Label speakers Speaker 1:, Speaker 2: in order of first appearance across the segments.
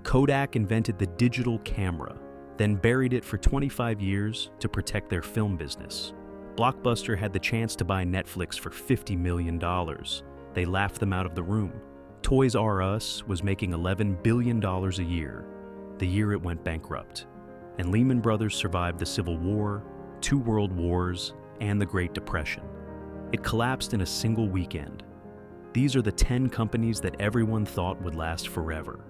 Speaker 1: Kodak invented the digital camera, then buried it for 25 years to protect their film business. Blockbuster had the chance to buy Netflix for $50 million. They laughed them out of the room. Toys R Us was making $11 billion a year, the year it went bankrupt. And Lehman Brothers survived the Civil War, 2 World Wars, and the Great Depression. It collapsed in a single weekend. These are the 10 companies that everyone thought would last forever.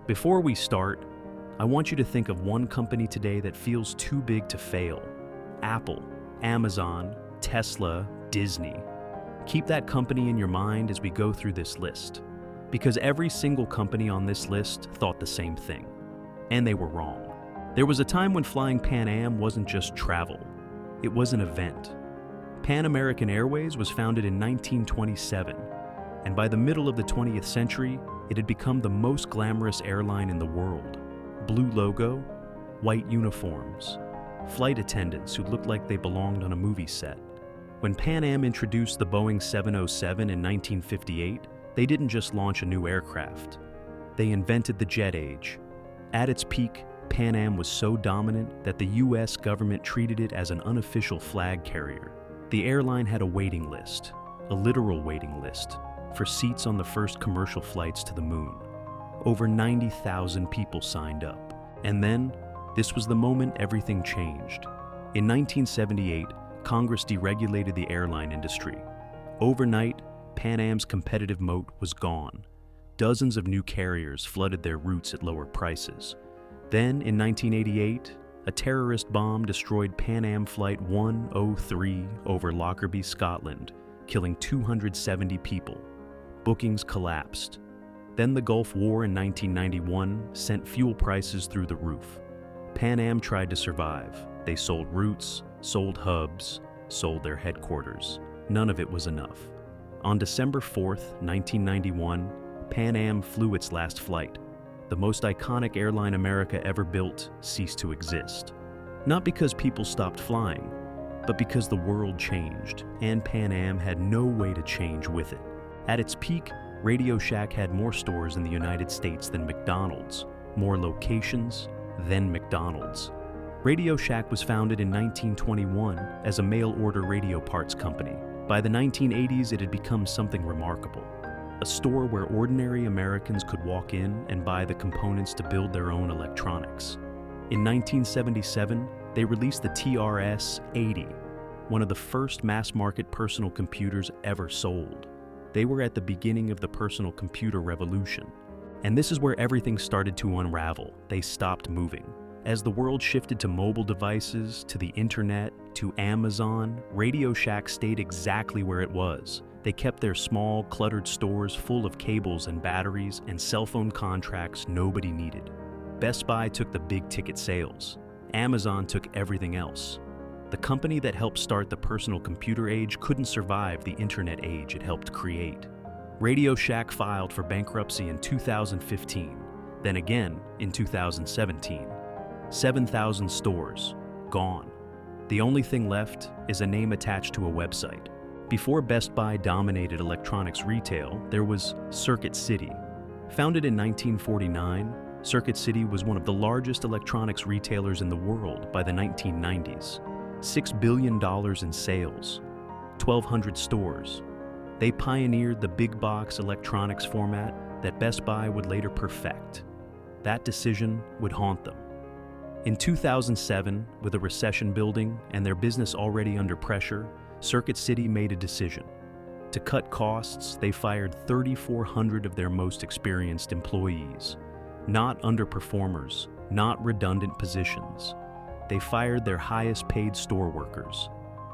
Speaker 1: Before we start, I want you to think of one company today that feels too big to fail. Apple, Amazon, Tesla, Disney. Keep that company in your mind as we go through this list, because every single company on this list thought the same thing, and they were wrong. There was a time when flying Pan Am wasn't just travel, it was an event. Pan American Airways was founded in 1927, and by the middle of the 20th century, it had become the most glamorous airline in the world. Blue logo, white uniforms, flight attendants who looked like they belonged on a movie set. When Pan Am introduced the Boeing 707 in 1958, they didn't just launch a new aircraft. They invented the jet age. At its peak, Pan Am was so dominant that the US government treated it as an unofficial flag carrier. The airline had a waiting list, a literal waiting list, for seats on the first commercial flights to the moon. Over 90,000 people signed up. And then, this was the moment everything changed. In 1978, Congress deregulated the airline industry. Overnight, Pan Am's competitive moat was gone. Dozens of new carriers flooded their routes at lower prices. Then, in 1988, a terrorist bomb destroyed Pan Am Flight 103 over Lockerbie, Scotland, killing 270 people. Bookings collapsed. Then the Gulf War in 1991 sent fuel prices through the roof. Pan Am tried to survive. They sold routes, sold hubs, sold their headquarters. None of it was enough. On December 4th, 1991, Pan Am flew its last flight. The most iconic airline America ever built ceased to exist. Not because people stopped flying, but because the world changed, and Pan Am had no way to change with it. At its peak, RadioShack had more stores in the United States than McDonald's, more locations than McDonald's. RadioShack was founded in 1921 as a mail-order radio parts company. By the 1980s, it had become something remarkable. A store where ordinary Americans could walk in and buy the components to build their own electronics. In 1977, they released the TRS-80, one of the first mass-market personal computers ever sold. They were at the beginning of the personal computer revolution. And this is where everything started to unravel. They stopped moving. As the world shifted to mobile devices, to the internet, to Amazon, RadioShack stayed exactly where it was. They kept their small, cluttered stores full of cables and batteries and cell phone contracts nobody needed. Best Buy took the big-ticket sales. Amazon took everything else. The company that helped start the personal computer age couldn't survive the internet age it helped create. RadioShack filed for bankruptcy in 2015, then again in 2017. 7,000 stores, gone. The only thing left is a name attached to a website. Before Best Buy dominated electronics retail, there was Circuit City. Founded in 1949, Circuit City was one of the largest electronics retailers in the world by the 1990s. $6 billion in sales, 1,200 stores. They pioneered the big box electronics format that Best Buy would later perfect. That decision would haunt them. In 2007, with a recession building and their business already under pressure, Circuit City made a decision. To cut costs, they fired 3,400 of their most experienced employees. Not underperformers, not redundant positions. They fired their highest paid store workers,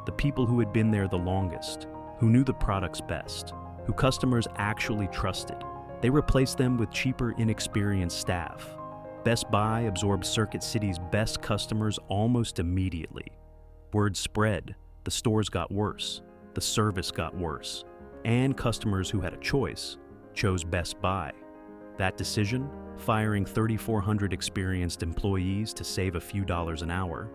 Speaker 1: the people who had been there the longest, who knew the products best, who customers actually trusted. They replaced them with cheaper, inexperienced staff. Best Buy absorbed Circuit City's best customers almost immediately. Word spread, the stores got worse, the service got worse, and customers who had a choice chose Best Buy. That decision, firing 3,400 experienced employees to save a few dollars an hour,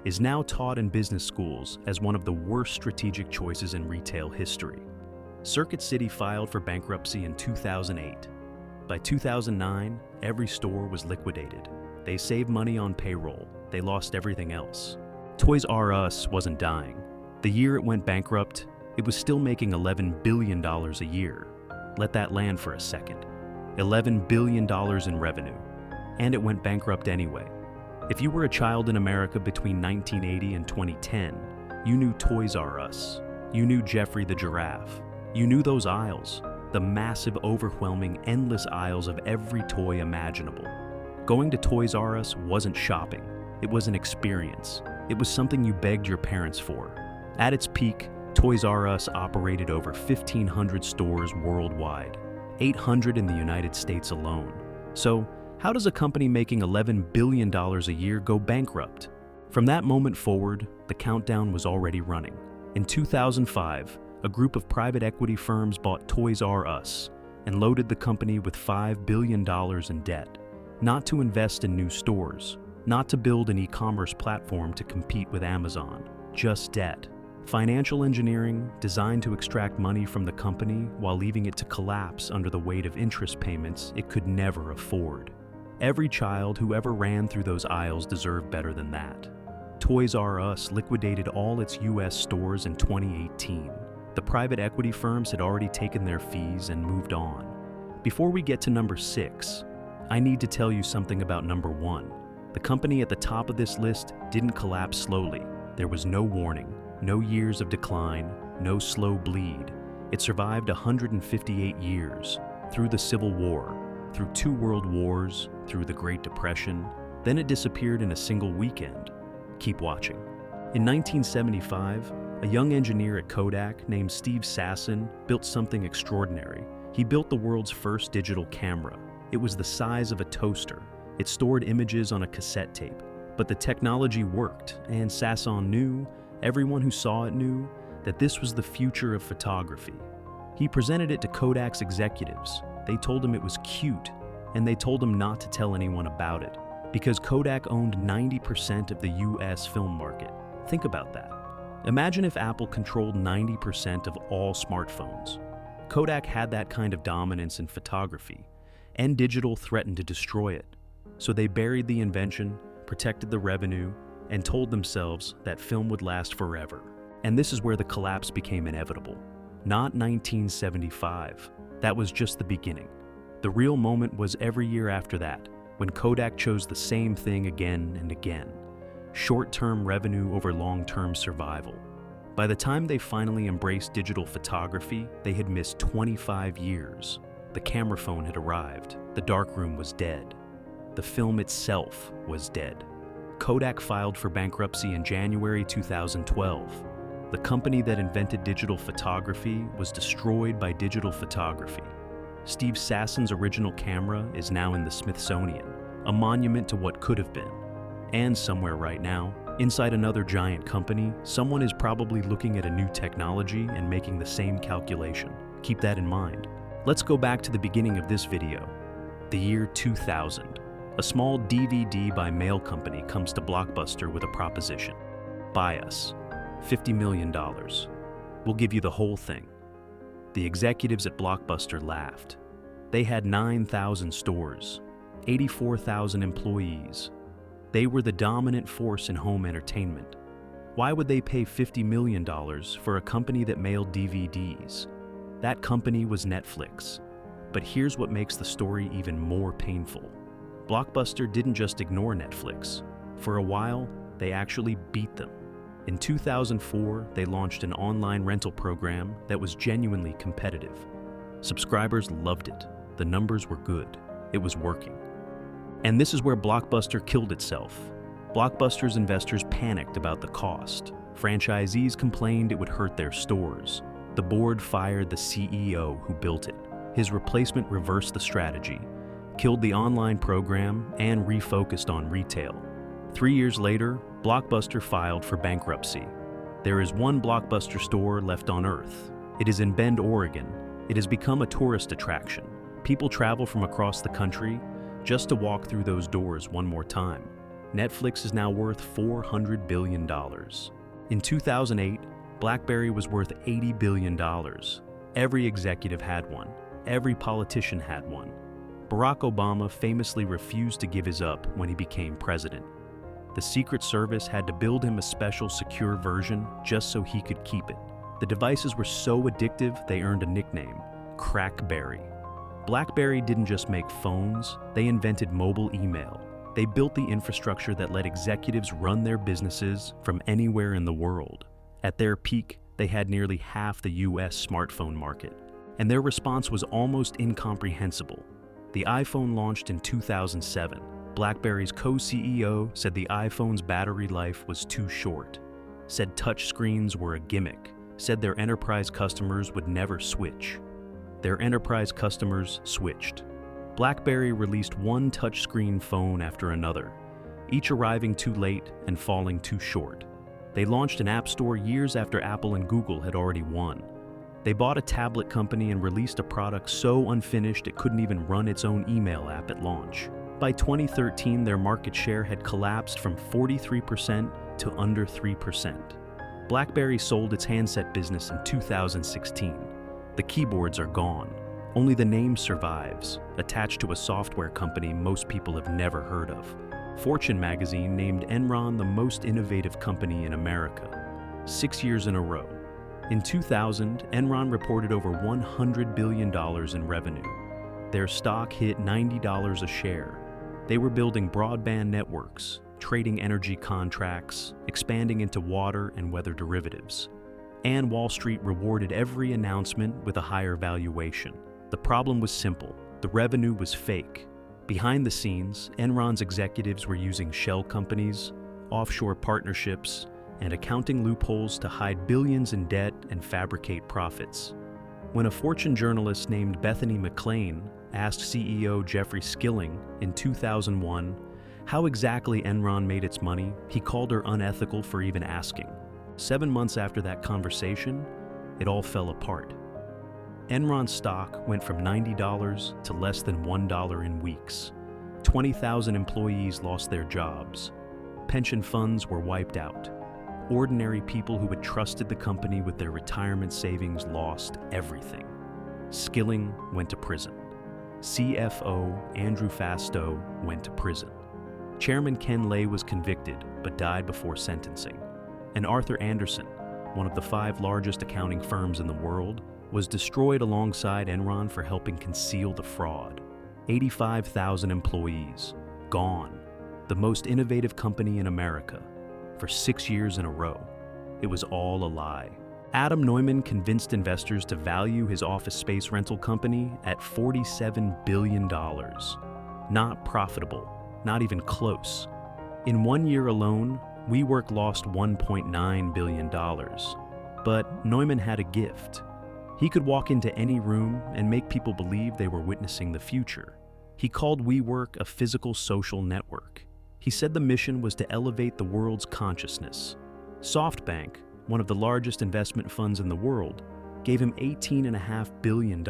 Speaker 1: is now taught in business schools as one of the worst strategic choices in retail history. Circuit City filed for bankruptcy in 2008. By 2009, every store was liquidated. They saved money on payroll. They lost everything else. Toys R Us wasn't dying. The year it went bankrupt, it was still making $11 billion a year. Let that land for a second. $11 billion in revenue. And it went bankrupt anyway. If you were a child in America between 1980 and 2010, you knew Toys R Us. You knew Jeffrey the Giraffe. You knew those aisles, the massive, overwhelming, endless aisles of every toy imaginable. Going to Toys R Us wasn't shopping. It was an experience. It was something you begged your parents for. At its peak, Toys R Us operated over 1,500 stores worldwide, 800 in the United States alone. So, how does a company making $11 billion a year go bankrupt? From that moment forward, the countdown was already running. In 2005, a group of private equity firms bought Toys R Us and loaded the company with $5 billion in debt. Not to invest in new stores, not to build an e-commerce platform to compete with Amazon, just debt. Financial engineering designed to extract money from the company while leaving it to collapse under the weight of interest payments it could never afford. Every child who ever ran through those aisles deserved better than that. Toys R Us liquidated all its US stores in 2018. The private equity firms had already taken their fees and moved on. Before we get to number 6, I need to tell you something about number 1. The company at the top of this list didn't collapse slowly. There was no warning, no years of decline, no slow bleed. It survived 158 years, through the Civil War, through 2 world wars, through the Great Depression. Then it disappeared in a single weekend. Keep watching. In 1975, a young engineer at Kodak named Steve Sasson built something extraordinary. He built the world's first digital camera. It was the size of a toaster. It stored images on a cassette tape. But the technology worked, and Sasson knew, everyone who saw it knew, that this was the future of photography. He presented it to Kodak's executives. They told him it was cute, and they told him not to tell anyone about it, because Kodak owned 90% of the US film market. Think about that. Imagine if Apple controlled 90% of all smartphones. Kodak had that kind of dominance in photography, and digital threatened to destroy it. So they buried the invention, protected the revenue, and told themselves that film would last forever. And this is where the collapse became inevitable. Not 1975. That was just the beginning. The real moment was every year after that, when Kodak chose the same thing again and again. Short-term revenue over long-term survival. By the time they finally embraced digital photography, they had missed 25 years. The camera phone had arrived. The darkroom was dead. The film itself was dead. Kodak filed for bankruptcy in January 2012. The company that invented digital photography was destroyed by digital photography. Steve Sasson's original camera is now in the Smithsonian, a monument to what could have been. And somewhere right now, inside another giant company, someone is probably looking at a new technology and making the same calculation. Keep that in mind. Let's go back to the beginning of this video. The year 2000. A small DVD by mail company comes to Blockbuster with a proposition. Buy us. $50 million. We'll give you the whole thing. The executives at Blockbuster laughed. They had 9,000 stores, 84,000 employees. They were the dominant force in home entertainment. Why would they pay $50 million for a company that mailed DVDs? That company was Netflix. But here's what makes the story even more painful. Blockbuster didn't just ignore Netflix. For a while, they actually beat them. In 2004, they launched an online rental program that was genuinely competitive. Subscribers loved it. The numbers were good. It was working. And this is where Blockbuster killed itself. Blockbuster's investors panicked about the cost. Franchisees complained it would hurt their stores. The board fired the CEO who built it. His replacement reversed the strategy, killed the online program, and refocused on retail. 3 years later, Blockbuster filed for bankruptcy. There is one Blockbuster store left on Earth. It is in Bend, Oregon. It has become a tourist attraction. People travel from across the country just to walk through those doors one more time. Netflix is now worth $400 billion. In 2008, BlackBerry was worth $80 billion. Every executive had one. Every politician had one. Barack Obama famously refused to give his up when he became president. The Secret Service had to build him a special secure version just so he could keep it. The devices were so addictive they earned a nickname, BlackBerry. BlackBerry didn't just make phones, they invented mobile email. They built the infrastructure that let executives run their businesses from anywhere in the world. At their peak, they had nearly half the US smartphone market, and their response was almost incomprehensible. The iPhone launched in 2007. BlackBerry's co-CEO said the iPhone's battery life was too short, said touchscreens were a gimmick, said their enterprise customers would never switch. Their enterprise customers switched. BlackBerry released one touchscreen phone after another, each arriving too late and falling too short. They launched an app store years after Apple and Google had already won. They bought a tablet company and released a product so unfinished it couldn't even run its own email app at launch. By 2013, their market share had collapsed from 43% to under 3%. BlackBerry sold its handset business in 2016. The keyboards are gone. Only the name survives, attached to a software company most people have never heard of. Fortune magazine named Enron the most innovative company in America, 6 years in a row. In 2000, Enron reported over $100 billion in revenue. Their stock hit $90 a share. They were building broadband networks, trading energy contracts, expanding into water and weather derivatives. And Wall Street rewarded every announcement with a higher valuation. The problem was simple. The revenue was fake. Behind the scenes, Enron's executives were using shell companies, offshore partnerships, and accounting loopholes to hide billions in debt and fabricate profits. When a Fortune journalist named Bethany McLean asked CEO Jeffrey Skilling in 2001 how exactly Enron made its money, he called her unethical for even asking. 7 months after that conversation, it all fell apart. Enron's stock went from $90 to less than $1 in weeks. 20,000 employees lost their jobs. Pension funds were wiped out. Ordinary people who had trusted the company with their retirement savings lost everything. Skilling went to prison. CFO Andrew Fastow went to prison. Chairman Ken Lay was convicted but died before sentencing. And Arthur Andersen, one of the 5 largest accounting firms in the world, was destroyed alongside Enron for helping conceal the fraud. 85,000 employees, gone. The most innovative company in America. For 6 years in a row. It was all a lie. Adam Neumann convinced investors to value his office space rental company at $47 billion. Not profitable, not even close. In 1 year alone, WeWork lost $1.9 billion. But Neumann had a gift. He could walk into any room and make people believe they were witnessing the future. He called WeWork a physical social network. He said the mission was to elevate the world's consciousness. SoftBank, one of the largest investment funds in the world, gave him $18.5 billion.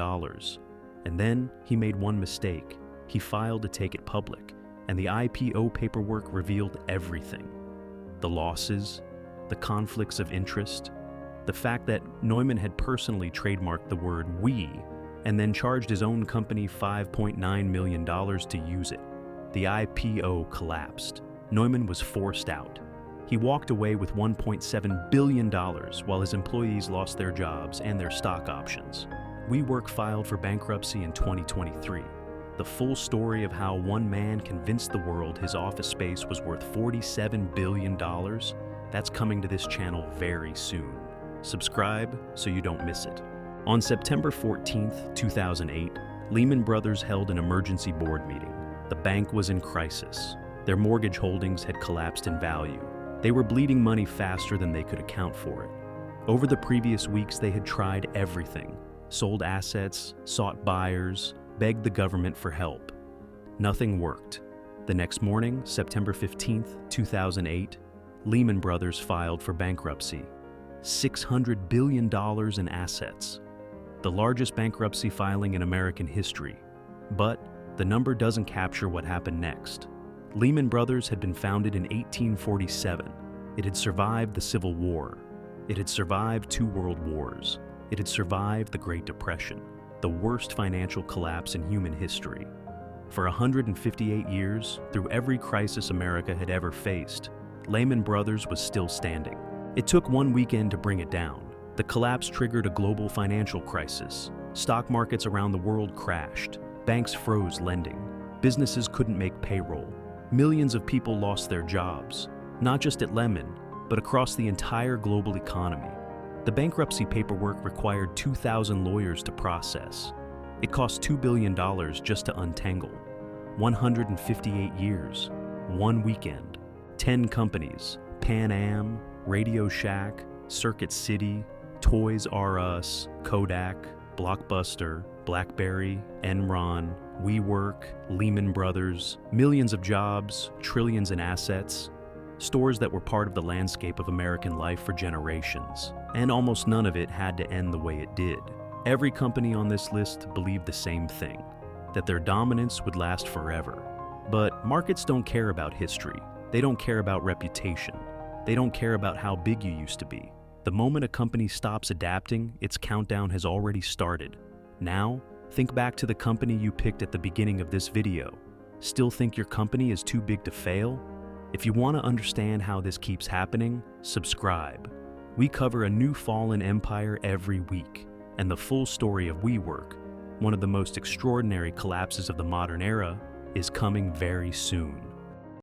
Speaker 1: And then he made one mistake. He filed to take it public, and the IPO paperwork revealed everything. The losses, the conflicts of interest, the fact that Neumann had personally trademarked the word "we" and then charged his own company $5.9 million to use it. The IPO collapsed. Neumann was forced out. He walked away with $1.7 billion while his employees lost their jobs and their stock options. WeWork filed for bankruptcy in 2023. The full story of how one man convinced the world his office space was worth $47 billion, that's coming to this channel very soon. Subscribe so you don't miss it. On September 14th, 2008, Lehman Brothers held an emergency board meeting. The bank was in crisis. Their mortgage holdings had collapsed in value. They were bleeding money faster than they could account for it. Over the previous weeks, they had tried everything. Sold assets, sought buyers, begged the government for help. Nothing worked. The next morning, September 15th, 2008, Lehman Brothers filed for bankruptcy. $600 billion in assets. The largest bankruptcy filing in American history. But the number doesn't capture what happened next. Lehman Brothers had been founded in 1847. It had survived the Civil War. It had survived 2 world wars. It had survived the Great Depression, the worst financial collapse in human history. For 158 years, through every crisis America had ever faced, Lehman Brothers was still standing. It took one weekend to bring it down. The collapse triggered a global financial crisis. Stock markets around the world crashed. Banks froze lending. Businesses couldn't make payroll. Millions of people lost their jobs, not just at Lehman, but across the entire global economy. The bankruptcy paperwork required 2,000 lawyers to process. It cost $2 billion just to untangle. 158 years, one weekend, 10 companies, Pan Am, RadioShack, Circuit City, Toys R Us, Kodak, Blockbuster, BlackBerry, Enron, WeWork, Lehman Brothers, millions of jobs, trillions in assets, stores that were part of the landscape of American life for generations. And almost none of it had to end the way it did. Every company on this list believed the same thing, that their dominance would last forever. But markets don't care about history. They don't care about reputation. They don't care about how big you used to be. The moment a company stops adapting, its countdown has already started. Now, think back to the company you picked at the beginning of this video. Still think your company is too big to fail? If you want to understand how this keeps happening, subscribe. We cover a new fallen empire every week, and the full story of WeWork, one of the most extraordinary collapses of the modern era, is coming very soon.